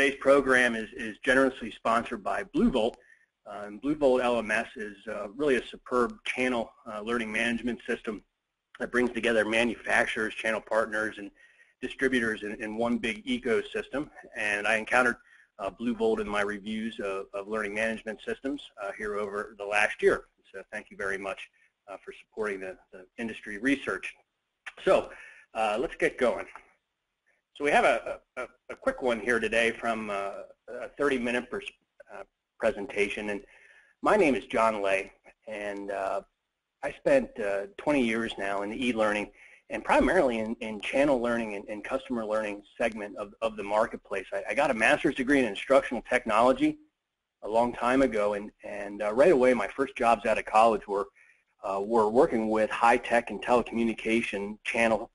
today's program is generously sponsored by Bluevolt. Bluevolt LMS is really a superb channel learning management system that brings together manufacturers, channel partners, and distributors in one big ecosystem. And I encountered Bluevolt in my reviews of learning management systems here over the last year. So thank you very much for supporting the industry research. So let's get going. So we have a quick one here today from a 30-minute presentation. And my name is John Lay, and I spent 20 years now in e-learning and primarily in channel learning and customer learning segment of the marketplace. I got a master's degree in instructional technology a long time ago, and right away my first jobs out of college were working with high-tech and telecommunication channel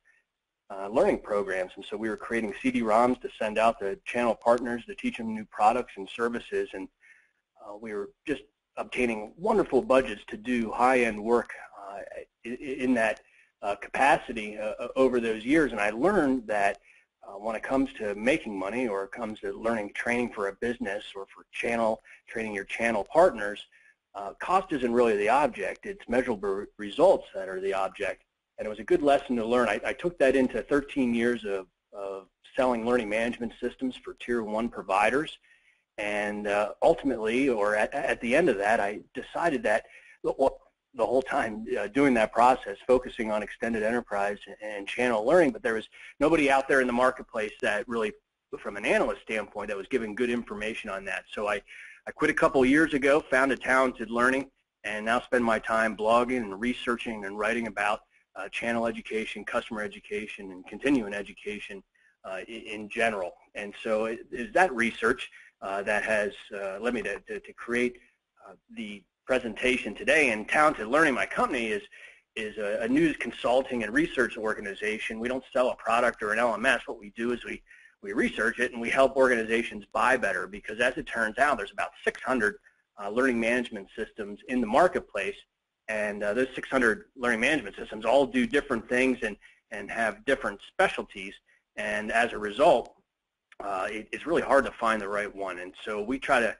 learning programs. And so we were creating CD-ROMs to send out to channel partners to teach them new products and services, and we were just obtaining wonderful budgets to do high-end work in that capacity over those years. And I learned that when it comes to making money, or it comes to learning training for a business or for training your channel partners, cost isn't really the object. It's measurable results that are the object. And it was a good lesson to learn. I took that into 13 years of selling learning management systems for Tier 1 providers. And ultimately, or at the end of that, I decided that the whole time doing that process, focusing on extended enterprise and channel learning, but there was nobody out there in the marketplace that really, from an analyst standpoint, that was giving good information on that. So I quit a couple of years ago, founded Talented Learning, and now spend my time blogging and researching and writing about channel education, customer education, and continuing education in general. And so it is that research that has led me to create the presentation today. And Talented Learning, my company, is a news consulting and research organization. We don't sell a product or an LMS. What we do is we research it and we help organizations buy better, because as it turns out, there's about 600 learning management systems in the marketplace, and those 600 learning management systems all do different things and have different specialties, and as a result, it's really hard to find the right one. And so we try to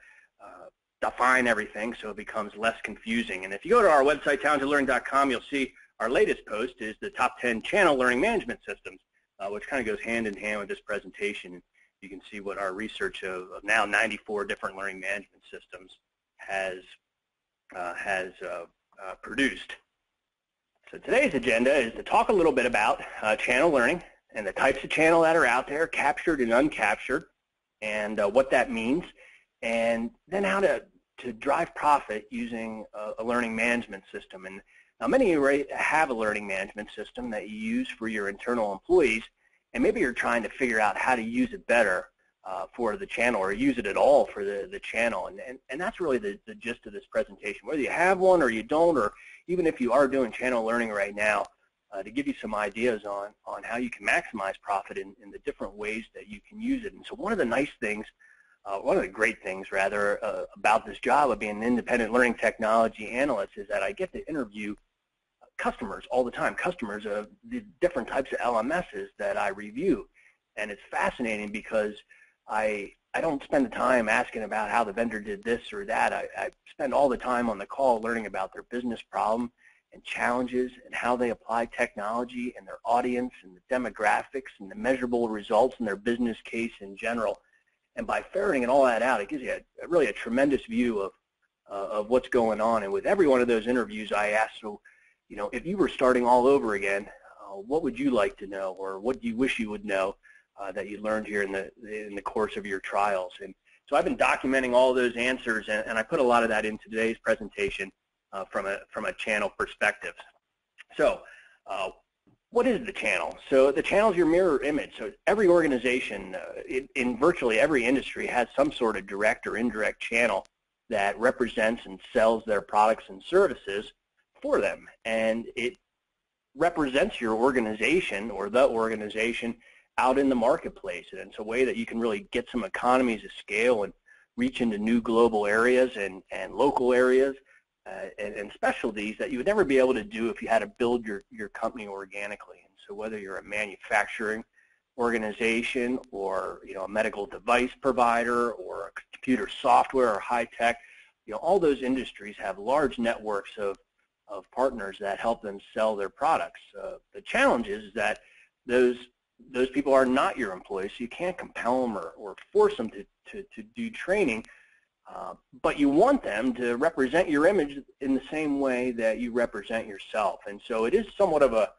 define everything so it becomes less confusing. And if you go to our website, talentedlearning.com, you'll see our latest post is the top 10 channel learning management systems, which kind of goes hand in hand with this presentation. You can see what our research of now 94 different learning management systems has produced. So today's agenda is to talk a little bit about channel learning and the types of channel that are out there, captured and uncaptured, and what that means, and then how to drive profit using a learning management system. And now many of you have a learning management system that you use for your internal employees, and maybe you're trying to figure out how to use it better for the channel, or use it at all for the channel. And that's really the gist of this presentation. Whether you have one or you don't, or even if you are doing channel learning right now, to give you some ideas on how you can maximize profit in the different ways that you can use it. And so one of the nice things, one of the great things, rather, about this job of being an independent learning technology analyst is that I get to interview customers all the time, customers of the different types of LMSs that I review. And it's fascinating because I don't spend the time asking about how the vendor did this or that. I spend all the time on the call learning about their business problem and challenges and how they apply technology and their audience and the demographics and the measurable results in their business case in general. And by ferreting all that out, it gives you really a tremendous view of what's going on. And with every one of those interviews, I ask, so, if you were starting all over again, what would you like to know, or what do you wish you would know that you learned here in the course of your trials? And so I've been documenting all those answers, and I put a lot of that in today's presentation from a channel perspective. So what is the channel? So the channel is your mirror image. So every organization in virtually every industry has some sort of direct or indirect channel that represents and sells their products and services for them. And it represents your organization or the organization out in the marketplace. And it's a way that you can really get some economies of scale and reach into new global areas and local areas and specialties that you would never be able to do if you had to build your company organically. And so whether you're a manufacturing organization, or a medical device provider, or a computer software or high tech, all those industries have large networks of partners that help them sell their products. The challenge is that those people are not your employees, so you can't compel them or force them to do training, but you want them to represent your image in the same way that you represent yourself. And so it is somewhat of a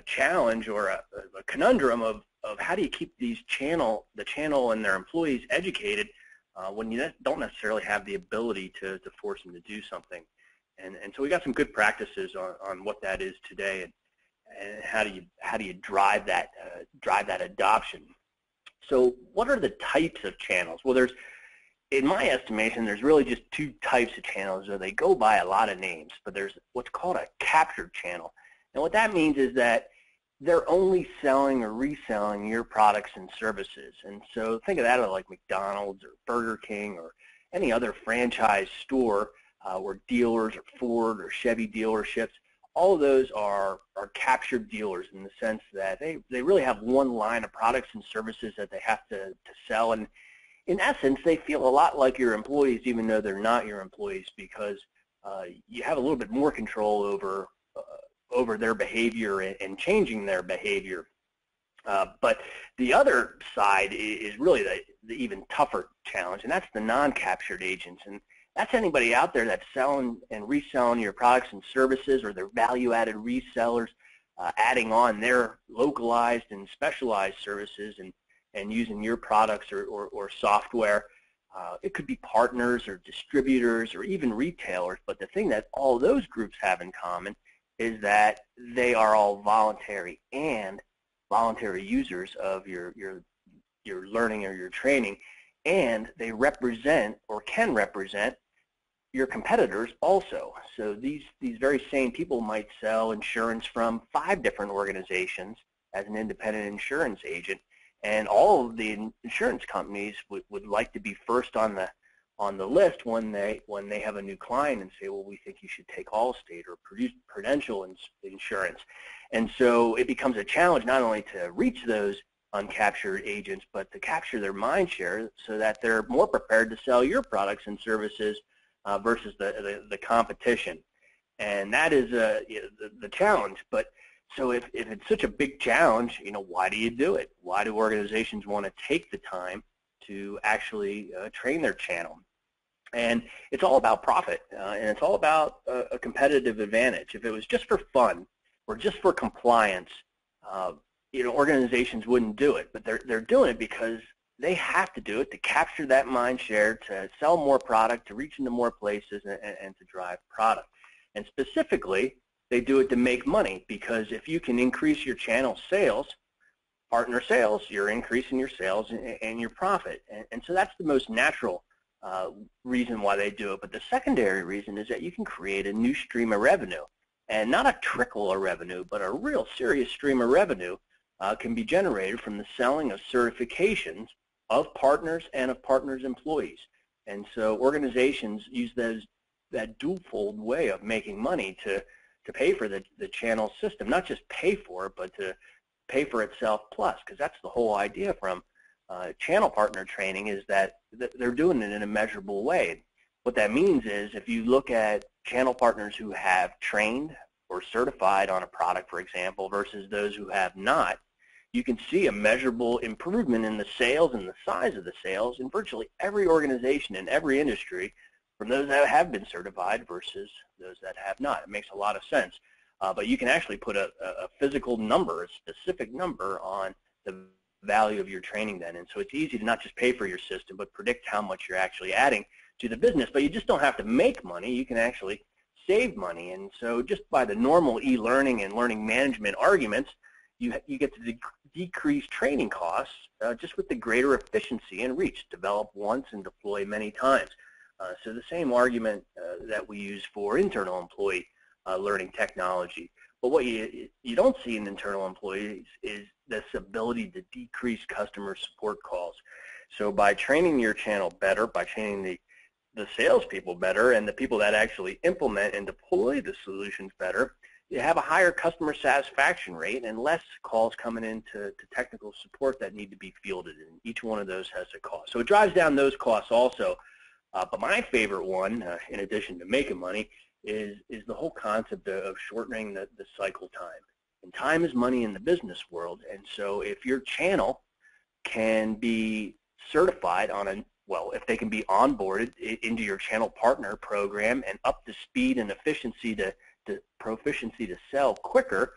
challenge or a conundrum of how do you keep the channel and their employees educated when you don't necessarily have the ability to force them to do something. And so we got some good practices on what that is today, and how do you drive that adoption. So what are the types of channels? Well, in my estimation, there's really just two types of channels. They go by a lot of names, but there's what's called a captured channel. And what that means is that they're only selling or reselling your products and services. And so think of that as like McDonald's or Burger King or any other franchise store or dealers or Ford or Chevy dealerships. All of those are captured dealers in the sense that they really have one line of products and services that they have to sell. And in essence, they feel a lot like your employees, even though they're not your employees, because you have a little bit more control over their behavior and changing their behavior. But the other side is really the even tougher challenge, and that's the non-captured agents. And that's anybody out there that's selling and reselling your products and services, or their value-added resellers, adding on their localized and specialized services and using your products or software. It could be partners or distributors or even retailers, but the thing that all those groups have in common is that they are all voluntary users of your learning or your training, and they represent or can represent your competitors also. So these very same people might sell insurance from 5 different organizations as an independent insurance agent, and all of the insurance companies would like to be first on the list when they have a new client and say, well, we think you should take Allstate or Prudential Insurance. And so it becomes a challenge not only to reach those uncaptured agents, but to capture their mind share so that they're more prepared to sell your products and services versus the competition. And that is the challenge. But so if it's such a big challenge, why do you do it? Why do organizations want to take the time to actually train their channel? And it's all about profit, and it's all about a competitive advantage. If it was just for fun or just for compliance, organizations wouldn't do it. But they're doing it because they have to do it to capture that mind share, to sell more product, to reach into more places, and to drive product. And specifically, they do it to make money, because if you can increase your channel sales, partner sales, you're increasing your sales and your profit. And so that's the most natural reason why they do it. But the secondary reason is that you can create a new stream of revenue, and not a trickle of revenue, but a real serious stream of revenue can be generated from the selling of certifications of partners and of partners' employees. And so organizations use that dual-fold way of making money to pay for the channel system, not just pay for it, but to pay for itself plus, because that's the whole idea from channel partner training, is that they're doing it in a measurable way. What that means is if you look at channel partners who have trained or certified on a product, for example, versus those who have not, you can see a measurable improvement in the sales and the size of the sales in virtually every organization in every industry, from those that have been certified versus those that have not. It makes a lot of sense. But you can actually put a physical number, a specific number, on the value of your training then. And so it's easy to not just pay for your system, but predict how much you're actually adding to the business. But you just don't have to make money. You can actually save money. And so just by the normal e-learning and learning management arguments, you get to decrease training costs just with the greater efficiency and reach. Develop once and deploy many times. So the same argument that we use for internal employee learning technology. But what you don't see in internal employees is this ability to decrease customer support calls. So by training your channel better, by training the salespeople better, and the people that actually implement and deploy the solutions better, you have a higher customer satisfaction rate and less calls coming in to technical support that need to be fielded, and each one of those has a cost. So it drives down those costs also. But my favorite one, in addition to making money, is the whole concept of shortening the cycle time. And time is money in the business world, and so if your channel can be certified on a, well, if they can be onboarded into your channel partner program and up to speed and efficiency to proficiency to sell quicker,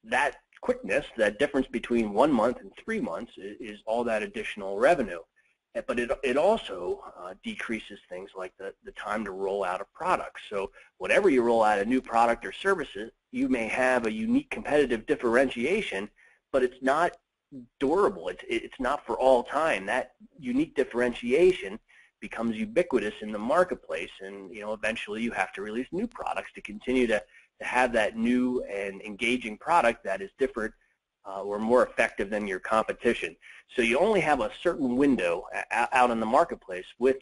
that quickness, that difference between 1 month and 3 months is all that additional revenue. But it also decreases things like the time to roll out a product. So whenever you roll out a new product or services, you may have a unique competitive differentiation, but it's not durable. It's not for all time. That unique differentiation becomes ubiquitous in the marketplace, and eventually you have to release new products to continue to have that new and engaging product that is different or more effective than your competition. So you only have a certain window out in the marketplace with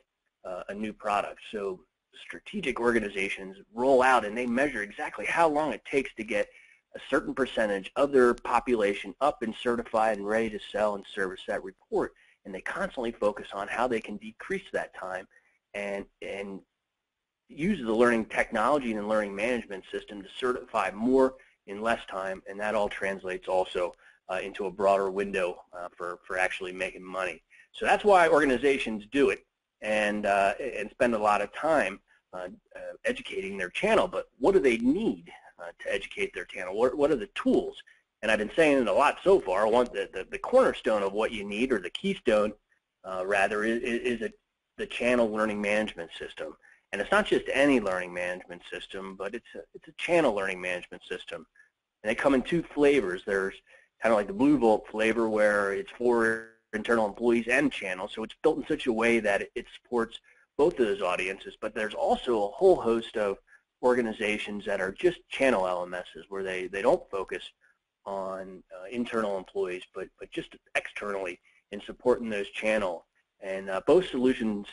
a new product. So strategic organizations roll out and they measure exactly how long it takes to get a certain percentage of their population up and certified and ready to sell and service that report. And they constantly focus on how they can decrease that time and use the learning technology and learning management system to certify more in less time, and that all translates also into a broader window for actually making money. So that's why organizations do it and spend a lot of time educating their channel. But what do they need to educate their channel? What are the tools? And I've been saying it a lot so far. I want the cornerstone of what you need, or the keystone rather, is the channel learning management system. And it's not just any learning management system, but it's a channel learning management system. And they come in two flavors. There's kind of like the Blue Vault flavor, where it's for internal employees and channels. So it's built in such a way that it supports both of those audiences. But there's also a whole host of organizations that are just channel LMSs, where they don't focus on internal employees, but just externally in supporting those channel. And both solutions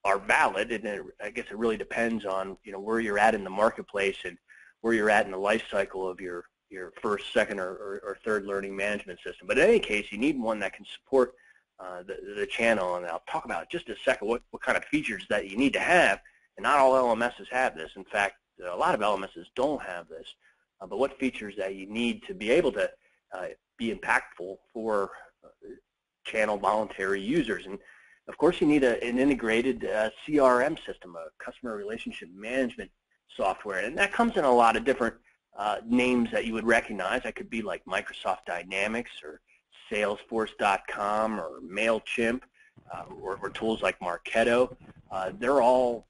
are valid, and I guess it really depends on where you're at in the marketplace and where you're at in the life cycle of your first, second, or third learning management system. But in any case, you need one that can support the channel, and I'll talk about in just a second what kind of features that you need to have. And not all LMSs have this. In fact, a lot of LMSs don't have this. But what features that you need to be able to be impactful for channel voluntary users. And of course, you need an integrated CRM system, a customer relationship management software. And that comes in a lot of different names that you would recognize. That could be like Microsoft Dynamics or Salesforce.com or MailChimp or tools like Marketo. They're all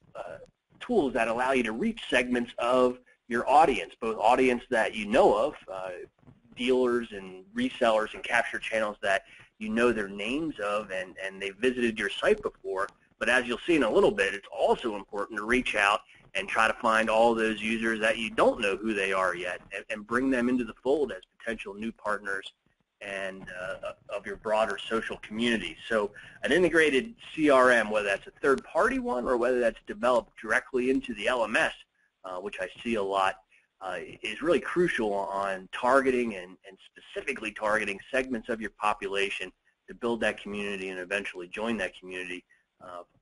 tools that allow you to reach segments of your audience, both audience that you know of, dealers and resellers and capture channels that you know their names of and they've visited your site before. But as you'll see in a little bit, it's also important to reach out and try to find all those users that you don't know who they are yet and bring them into the fold as potential new partners and of your broader social community. So an integrated CRM, whether that's a third-party one or whether that's developed directly into the LMS, which I see a lot, is really crucial on targeting and specifically targeting segments of your population to build that community and eventually join that community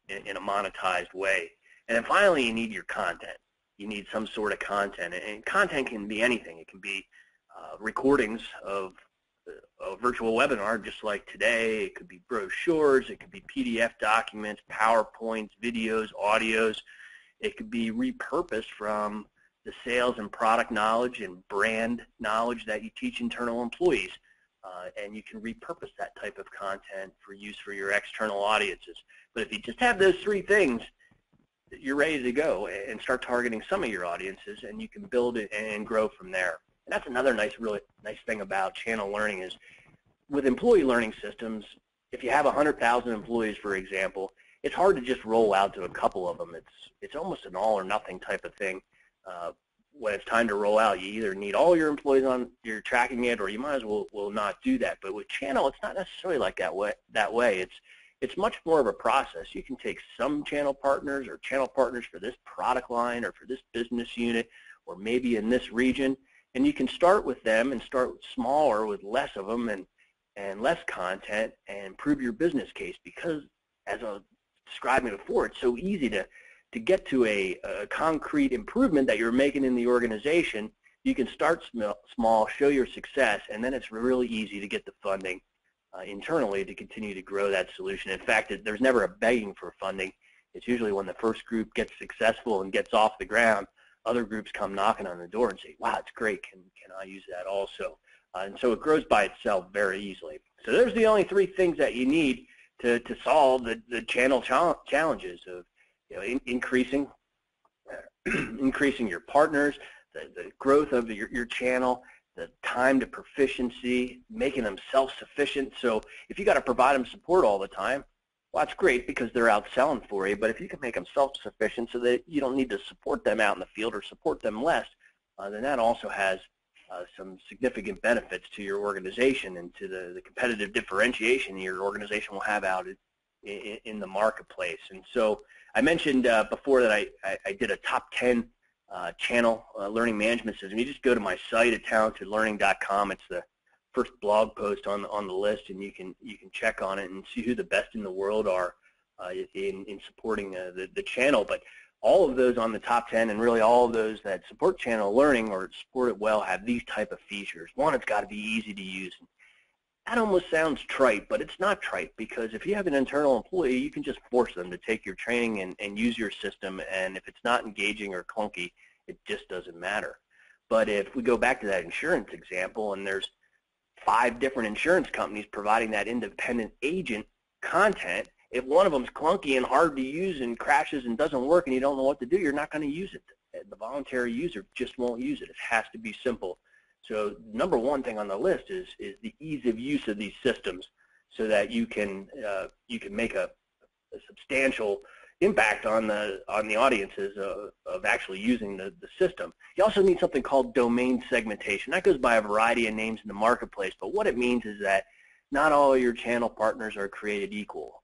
in a monetized way. And then finally, you need your content. You need some sort of content, and content can be anything. It can be recordings of a virtual webinar just like today. It could be brochures. It could be PDF documents, PowerPoints, videos, audios. It could be repurposed from the sales and product knowledge and brand knowledge that you teach internal employees. And you can repurpose that type of content for use for your external audiences. But if you just have those three things, you're ready to go and start targeting some of your audiences, and you can build it and grow from there. And that's another really nice thing about channel learning is with employee learning systems, if you have 100,000 employees, for example, it's hard to just roll out to a couple of them. It's almost an all or nothing type of thing. When it's time to roll out, you either need all your employees on, you're tracking it, or you might as well not do that. But with channel, it's not necessarily like that way. it's much more of a process. You can take some channel partners or channel partners for this product line or for this business unit or maybe in this region, and you can start with them and start smaller with less of them and less content and improve your business case, because as I was describing before, it's so easy to get to a concrete improvement that you're making in the organization. You can start small, show your success, and then it's really easy to get the funding internally to continue to grow that solution. In fact, there's never a begging for funding. It's usually when the first group gets successful and gets off the ground, other groups come knocking on the door and say, wow, it's great, can I use that also? And so it grows by itself very easily. So there's the only 3 things that you need to solve the channel challenges of increasing your partners, the growth of your channel, the time to proficiency, making them self-sufficient. So if you got to provide them support all the time, well, that's great because they're out selling for you. But if you can make them self-sufficient so that you don't need to support them out in the field or support them less, then that also has some significant benefits to your organization and to the competitive differentiation your organization will have out in the marketplace. And so I mentioned before that I did a top 10 channel learning management system. You just go to my site at talentedlearning.com. It's the first blog post on the list, and you can check on it and see who the best in the world are in supporting the channel. But all of those on the top 10, and really all of those that support channel learning or support it well, have these type of features. One, it's got to be easy to use. That almost sounds trite, but it's not trite, because if you have an internal employee, you can just force them to take your training and use your system, and if it's not engaging or clunky, it just doesn't matter. But if we go back to that insurance example, and there's 5 different insurance companies providing that independent agent content, if one of them's clunky and hard to use and crashes and doesn't work and you don't know what to do, you're not going to use it. The voluntary user just won't use it. It has to be simple. So number 1 thing on the list is the ease of use of these systems, so that you can make a substantial impact on the audiences of actually using the system. You also need something called domain segmentation. That goes by a variety of names in the marketplace, but what it means is that not all of your channel partners are created equal,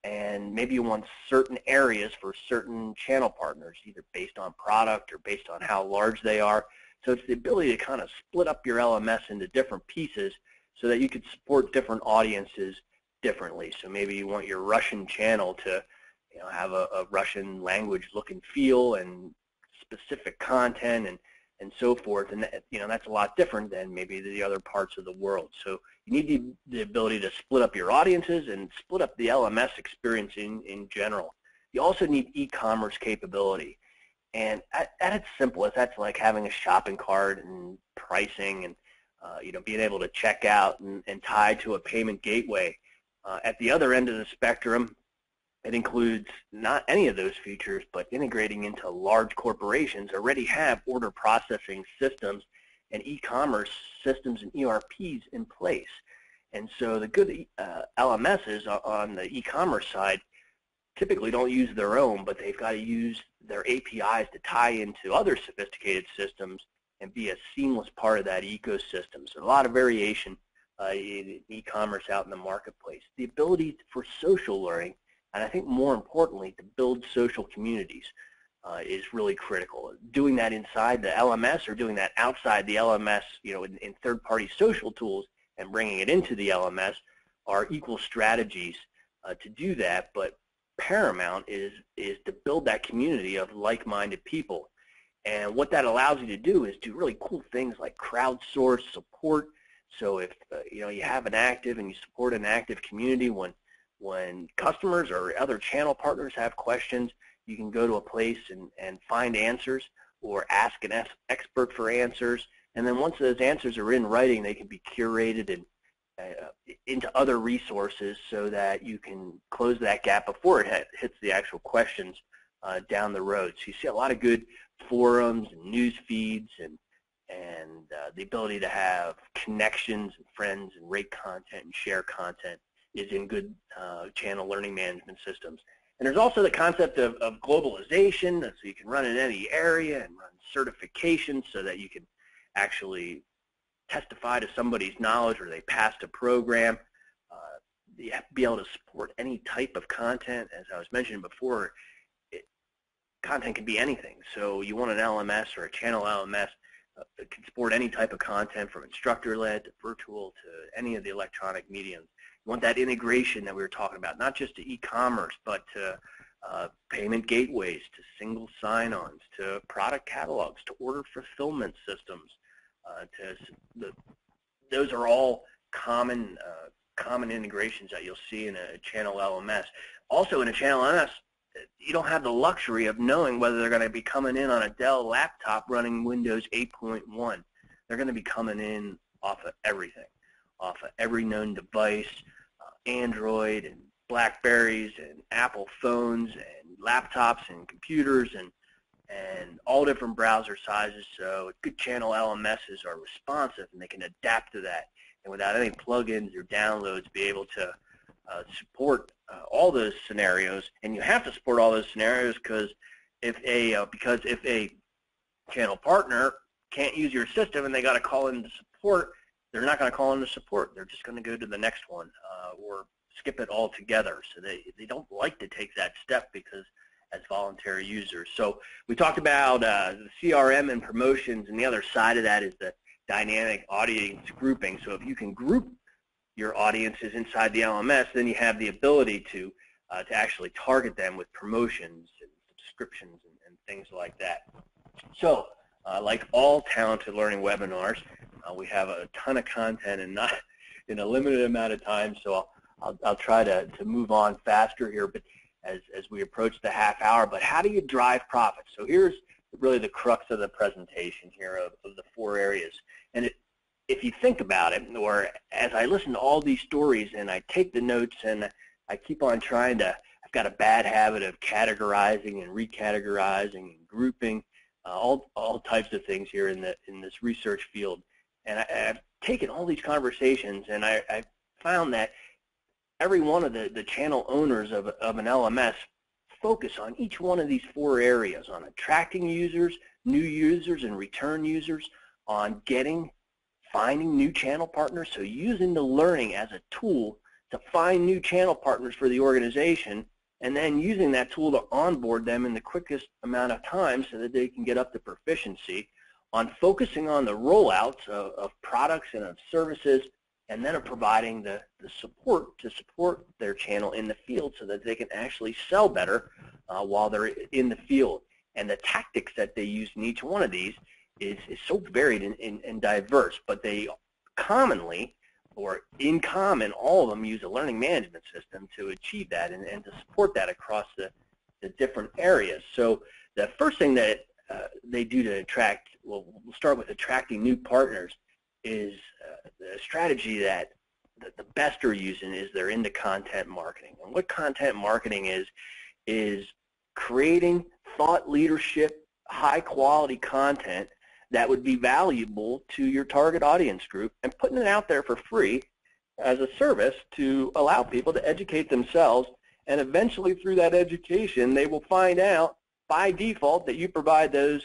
and maybe you want certain areas for certain channel partners, either based on product or based on how large they are. So it's the ability to kind of split up your LMS into different pieces so that you could support different audiences differently. So maybe you want your Russian channel to have a Russian language look and feel and specific content and so forth. And that's a lot different than maybe the other parts of the world. So you need the ability to split up your audiences and split up the LMS experience in general. You also need e-commerce capability. And at its simplest, that's like having a shopping cart and pricing and being able to check out and tie to a payment gateway. At the other end of the spectrum, it includes not any of those features, but integrating into large corporations already have order processing systems and e-commerce systems and ERPs in place. And so the good LMSs on the e-commerce side typically don't use their own, but they've got to use their APIs to tie into other sophisticated systems and be a seamless part of that ecosystem. So a lot of variation in e-commerce out in the marketplace. The ability for social learning, and I think more importantly, to build social communities is really critical. Doing that inside the LMS or doing that outside the LMS, in third-party social tools and bringing it into the LMS are equal strategies to do that, but paramount is to build that community of like-minded people. And what that allows you to do is do really cool things like crowdsource support. So if you have an active and you support an active community, when customers or other channel partners have questions, you can go to a place and find answers or ask an expert for answers. And then once those answers are in writing, they can be curated and into other resources so that you can close that gap before it hits the actual questions down the road. So you see a lot of good forums and news feeds and the ability to have connections and friends and rate content and share content is in good channel learning management systems. And there's also the concept of globalization, so you can run in any area and run certifications so that you can actually testify to somebody's knowledge or they passed a program. you have to be able to support any type of content. As I was mentioning before, content can be anything. So you want an LMS or a channel LMS that can support any type of content, from instructor-led to virtual to any of the electronic mediums. You want that integration that we were talking about, not just to e-commerce, but to payment gateways, to single sign-ons, to product catalogs, to order fulfillment systems. Those are all common integrations that you'll see in a channel LMS. Also, in a channel LMS, you don't have the luxury of knowing whether they're going to be coming in on a Dell laptop running Windows 8.1. They're going to be coming in off of everything, off of every known device, Android and Blackberries and Apple phones and laptops and computers and all different browser sizes. So good channel LMSs are responsive and they can adapt to that, and without any plugins or downloads be able to support all those scenarios. And you have to support all those scenarios because if a channel partner can't use your system and they got to call into support, they're not going to call into support. They're just going to go to the next one or skip it altogether. So they don't like to take that step because as voluntary users. So we talked about the CRM and promotions, and the other side of that is the dynamic audience grouping. So if you can group your audiences inside the LMS, then you have the ability to actually target them with promotions and subscriptions and things like that. So like all talented learning webinars, we have a ton of content and not in a limited amount of time, so I'll try to move on faster here, but as we approach the half hour. But how do you drive profits? So here's really the crux of the presentation here of the 4 areas. And if you think about it, or as I listen to all these stories and I take the notes and I keep on trying to, I've got a bad habit of categorizing and recategorizing and grouping, all types of things here in this research field. And I've taken all these conversations and I found that every one of the channel owners of an LMS focus on each one of these 4 areas, on attracting users, new users and return users, on finding new channel partners, so using the learning as a tool to find new channel partners for the organization, and then using that tool to onboard them in the quickest amount of time so that they can get up to proficiency, on focusing on the rollouts of products and of services, and then of providing the support to support their channel in the field so that they can actually sell better while they're in the field. And the tactics that they use in each one of these is so varied and diverse, but they commonly, or in common, all of them use a learning management system to achieve that and to support that across the different areas. So the first thing that they do to attract, well, we'll start with attracting new partners, is the strategy that the best are using is they're into content marketing. And what content marketing is creating thought leadership, high quality content that would be valuable to your target audience group and putting it out there for free as a service to allow people to educate themselves, and eventually through that education they will find out by default that you provide those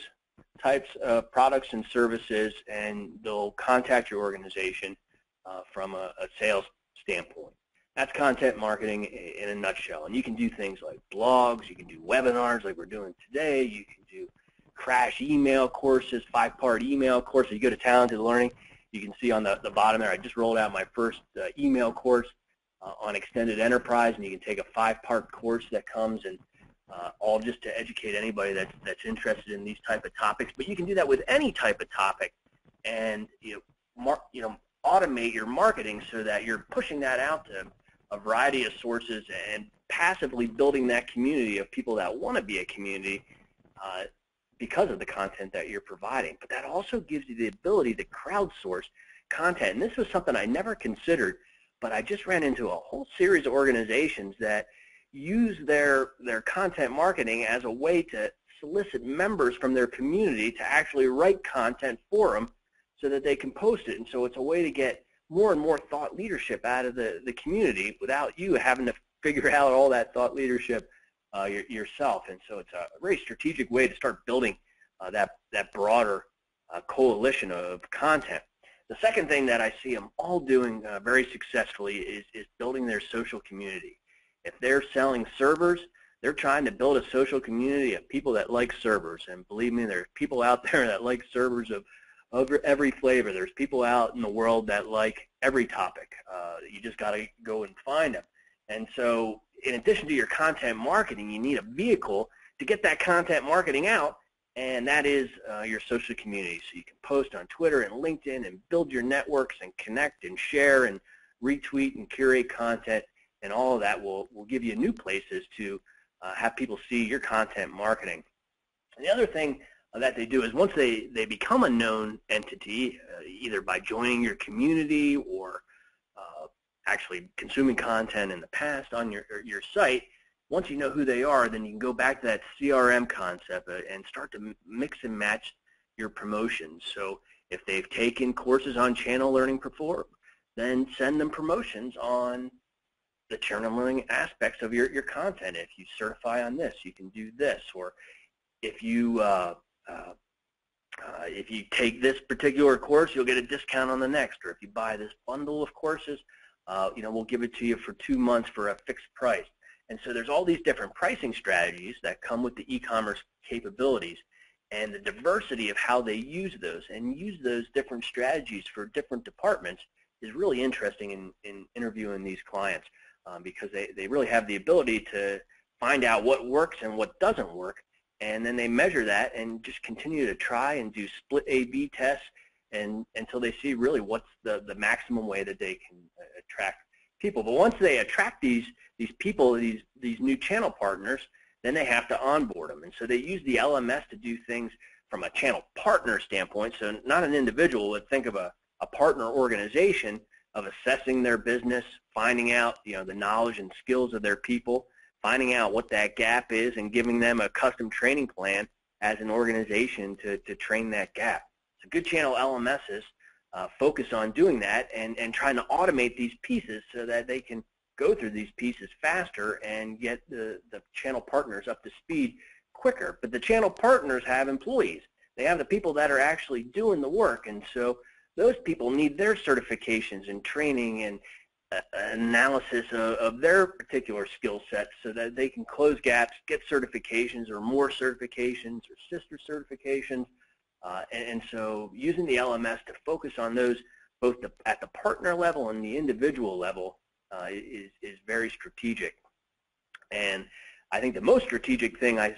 types of products and services, and they'll contact your organization from a sales standpoint. That's content marketing in a nutshell. And you can do things like blogs, you can do webinars like we're doing today, you can do crash email courses, 5-part email courses. You go to Talented Learning, you can see on the bottom there, I just rolled out my first email course on Extended Enterprise, and you can take a 5-part course that comes and all just to educate anybody that's interested in these type of topics. But you can do that with any type of topic, and automate your marketing so that you're pushing that out to a variety of sources and passively building that community of people that want to be a community because of the content that you're providing. But that also gives you the ability to crowdsource content. And this was something I never considered, but I just ran into a whole series of organizations that use their content marketing as a way to solicit members from their community to actually write content for them so that they can post it. And so it's a way to get more and more thought leadership out of the community without you having to figure out all that thought leadership yourself. And so it's a very strategic way to start building that broader coalition of content. The second thing that I see them all doing very successfully is building their social community. If they're selling servers, they're trying to build a social community of people that like servers. And believe me, there's people out there that like servers of every flavor. There's people out in the world that like every topic. You just got to go and find them. And so in addition to your content marketing, you need a vehicle to get that content marketing out, and that is your social community. So you can post on Twitter and LinkedIn and build your networks and connect and share and retweet and curate content, and all of that will give you new places to have people see your content marketing. And the other thing that they do is once they become a known entity, either by joining your community or actually consuming content in the past on your site, once you know who they are, then you can go back to that CRM concept and start to mix and match your promotions. So if they've taken courses on channel learning before, then send them promotions on the channel learning aspects of your content. If you certify on this, you can do this. Or if you take this particular course, you'll get a discount on the next. Or if you buy this bundle of courses, we'll give it to you for 2 months for a fixed price. And so there's all these different pricing strategies that come with the e-commerce capabilities, and the diversity of how they use those and use those different strategies for different departments is really interesting in interviewing these clients, because they really have the ability to find out what works and what doesn't work, and then they measure that and just continue to try and do split A/B tests until they see really what's the maximum way that they can attract people. But once they attract these people, these new channel partners, then they have to onboard them. And so they use the LMS to do things from a channel partner standpoint. So not an individual, but think of a partner organization of assessing their business, finding out the knowledge and skills of their people, finding out what that gap is, and giving them a custom training plan as an organization to train that gap. So good channel LMSs focus on doing that and trying to automate these pieces so that they can go through these pieces faster and get the channel partners up to speed quicker. But the channel partners have employees. They have the people that are actually doing the work, and so those people need their certifications and training and analysis of their particular skill sets so that they can close gaps, get certifications or more certifications or sister certifications. And so using the LMS to focus on those both at the partner level and the individual level is very strategic. And I think the most strategic thing I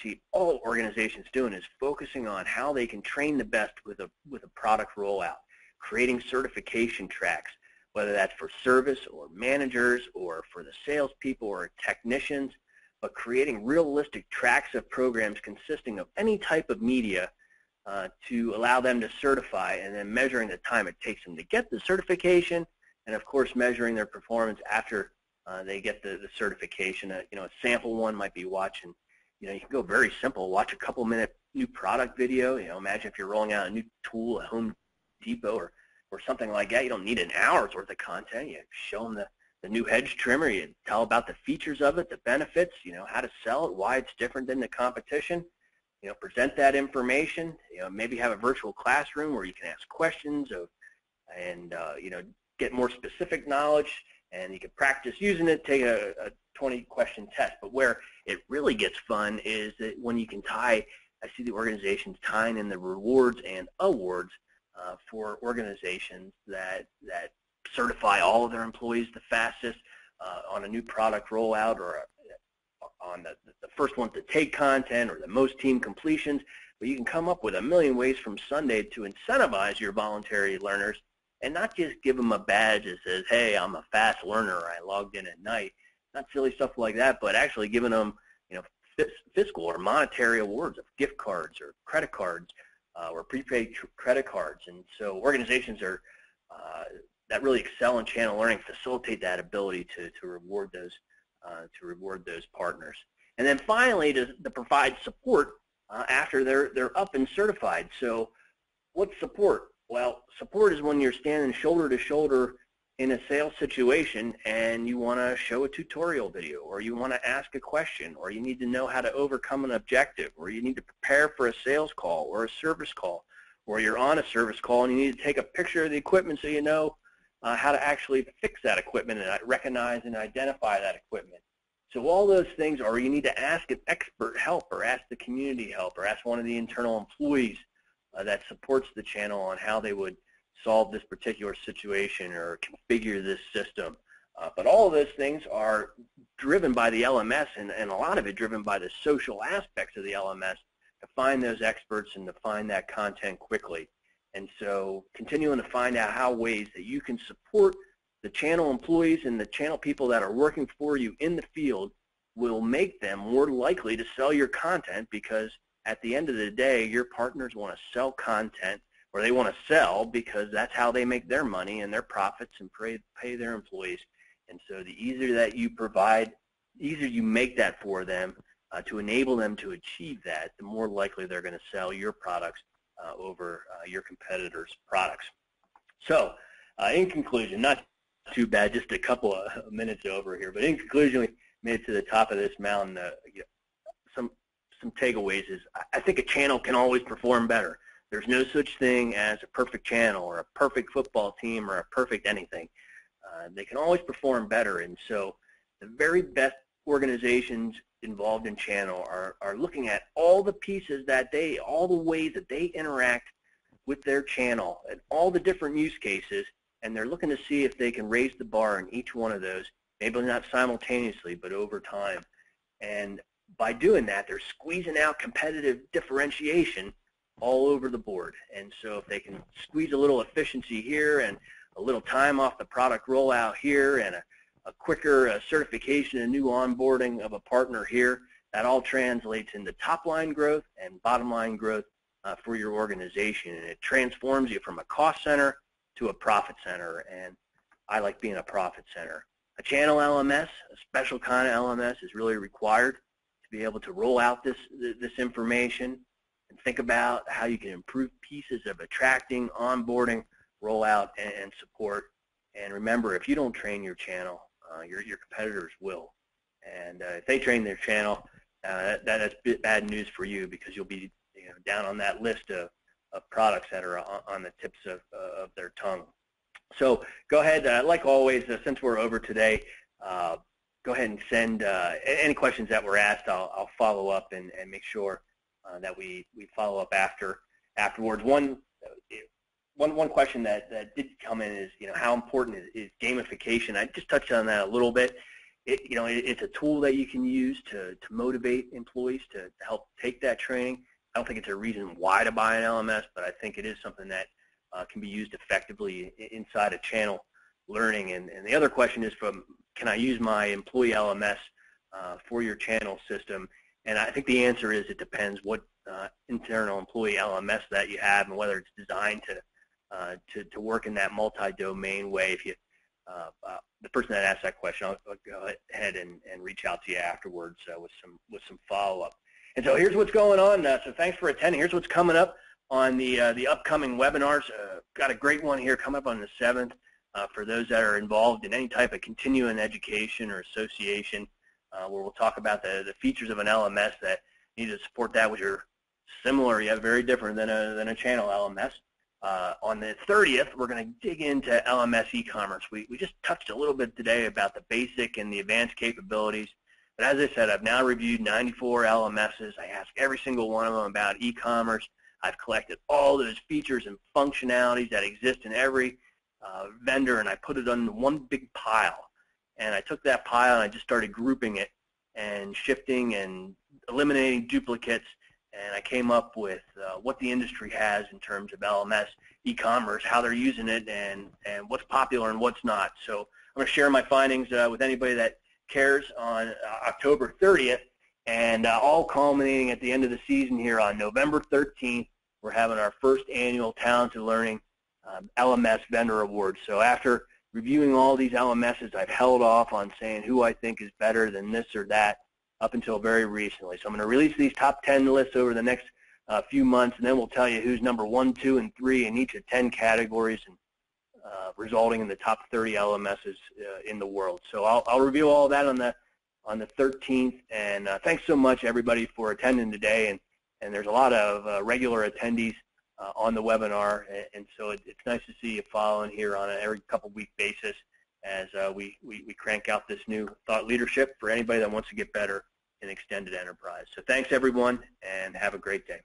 see all organizations doing is focusing on how they can train the best with a product rollout, creating certification tracks, whether that's for service or managers or for the salespeople or technicians, but creating realistic tracks of programs consisting of any type of media to allow them to certify, and then measuring the time it takes them to get the certification, and of course measuring their performance after they get the certification. A sample one might be watching, you can go very simple, watch a couple-minute new product video. Imagine if you're rolling out a new tool at Home Depot or something like that. You don't need an hour's worth of content. You show them the new hedge trimmer. You tell about the features of it, the benefits, how to sell it, why it's different than the competition. Present that information. Maybe have a virtual classroom where you can ask questions and get more specific knowledge, and you can practice using it, take a 20-question test. But where it really gets fun is that when you can I see the organizations tying in the rewards and awards for organizations that certify all of their employees the fastest on a new product rollout, or on the first one to take content, or the most team completions. But you can come up with a million ways from Sunday to incentivize your voluntary learners, and not just give them a badge that says, hey, I'm a fast learner, or I logged in at night. Not silly stuff like that, but actually giving them fiscal or monetary awards of gift cards or credit cards or prepaid credit cards. And so organizations are that really excel in channel learning facilitate that ability to reward those partners. And then finally, to provide support after they're up and certified. So what's support? Well, support is when you're standing shoulder to shoulder in a sales situation and you want to show a tutorial video, or you want to ask a question, or you need to know how to overcome an objective, or you need to prepare for a sales call or a service call, or you're on a service call and you need to take a picture of the equipment so you know how to actually fix that equipment and recognize and identify that equipment. So all those things, or you need to ask an expert help, or ask the community help, or ask one of the internal employees that supports the channel on how they would solve this particular situation or configure this system. But all of those things are driven by the LMS, and a lot of it driven by the social aspects of the LMS to find those experts and to find that content quickly. And so continuing to find out how ways that you can support the channel employees and the channel people that are working for you in the field will make them more likely to sell your content, because at the end of the day, your partners want to sell content, or they want to sell because that's how they make their money and their profits and pay their employees. And so the easier that you provide, the easier you make that for them to enable them to achieve that, the more likely they're going to sell your products over your competitors' products. So in conclusion, not too bad, just a couple of minutes over here, but in conclusion, we made it to the top of this mountain. Some takeaways is I think a channel can always perform better. There's no such thing as a perfect channel or a perfect football team or a perfect anything. They can always perform better, and so the very best organizations involved in channel are looking at all the pieces that all the ways that they interact with their channel and all the different use cases, and they're looking to see if they can raise the bar in each one of those, maybe not simultaneously, but over time. And by doing that, they're squeezing out competitive differentiation all over the board. And so if they can squeeze a little efficiency here and a little time off the product rollout here and a quicker certification and new onboarding of a partner here, that all translates into top-line growth and bottom-line growth for your organization. And it transforms you from a cost center to a profit center, and I like being a profit center. A channel LMS, a special kind of LMS, is really required to be able to roll out this information and think about how you can improve pieces of attracting, onboarding, rollout, and support. And remember, if you don't train your channel, your competitors will. And if they train their channel, that's bad news for you, because you'll be down on that list of products that are on the tips of their tongue. So go ahead, like always, since we're over today, go ahead and send any questions that were asked. I'll follow up and make sure that we follow up afterwards. One question that did come in is, how important is gamification? I just touched on that a little bit. It's a tool that you can use to motivate employees to help take that training. I don't think it's a reason why to buy an LMS, but I think it is something that can be used effectively inside a channel learning. And the other question is can I use my employee LMS for your channel system? And I think the answer is it depends what internal employee LMS that you have and whether it's designed to work in that multi-domain way. If you the person that asked that question, I'll go ahead and reach out to you afterwards with some follow-up. And so here's what's going on. So thanks for attending. Here's what's coming up on the upcoming webinars. Got a great one here coming up on the 7th for those that are involved in any type of continuing education or association, where we'll talk about the features of an LMS that need to support that, which are similar yet very different than a channel LMS. On the 30th, we're going to dig into LMS e-commerce. We just touched a little bit today about the basic and the advanced capabilities. But as I said, I've now reviewed 94 LMSs. I asked every single one of them about e-commerce. I've collected all those features and functionalities that exist in every vendor, and I put it on one big pile. And I took that pile and I just started grouping it and shifting and eliminating duplicates. And I came up with what the industry has in terms of LMS e-commerce, how they're using it, and what's popular and what's not. So I'm going to share my findings with anybody that cares on October 30th, and all culminating at the end of the season here on November 13th. We're having our first annual Talented Learning LMS Vendor Awards. So after reviewing all these LMSs, I've held off on saying who I think is better than this or that up until very recently. So I'm going to release these top 10 lists over the next few months, and then we'll tell you who's number 1, 2, and 3 in each of 10 categories, and resulting in the top 30 LMSs in the world. So I'll reveal all that on the 13th. And thanks so much, everybody, for attending today. And there's a lot of regular attendees on the webinar, and so it's nice to see you following here on an every couple-week basis as we crank out this new thought leadership for anybody that wants to get better in extended enterprise. So thanks, everyone, and have a great day.